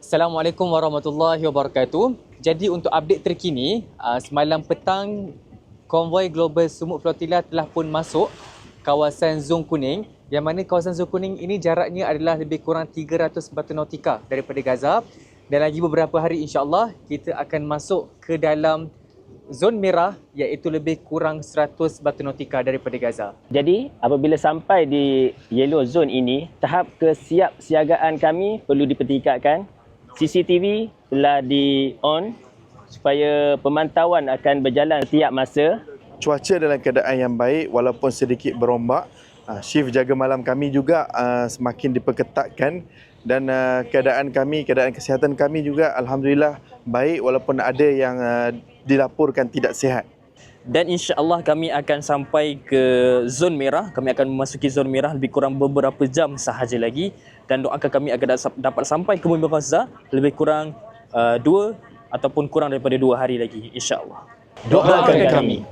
Assalamualaikum warahmatullahi wabarakatuh. Jadi untuk update terkini, semalam petang konvoi Global Sumut Flotilla telah pun masuk kawasan zon kuning, yang mana kawasan zon kuning ini jaraknya adalah lebih kurang 300 batu nautika daripada Gaza, dan lagi beberapa hari insya-Allah kita akan masuk ke dalam zon merah, iaitu lebih kurang 100 batu nautika daripada Gaza. Jadi apabila sampai di yellow zone ini, tahap kesiapsiagaan kami perlu dipertingkatkan. CCTV telah di-on supaya pemantauan akan berjalan setiap masa. Cuaca dalam keadaan yang baik walaupun sedikit berombak. Shift jaga malam kami juga semakin diperketatkan, dan keadaan kesihatan kami juga alhamdulillah baik walaupun ada yang dilaporkan tidak sihat. Dan insya-Allah kami akan sampai ke zon merah. Kami akan memasuki zon merah lebih kurang beberapa jam sahaja lagi, dan doakan kami agar dapat sampai ke Bumi Gaza lebih kurang 2 ataupun kurang daripada 2 hari lagi insya-Allah. Doakan kami.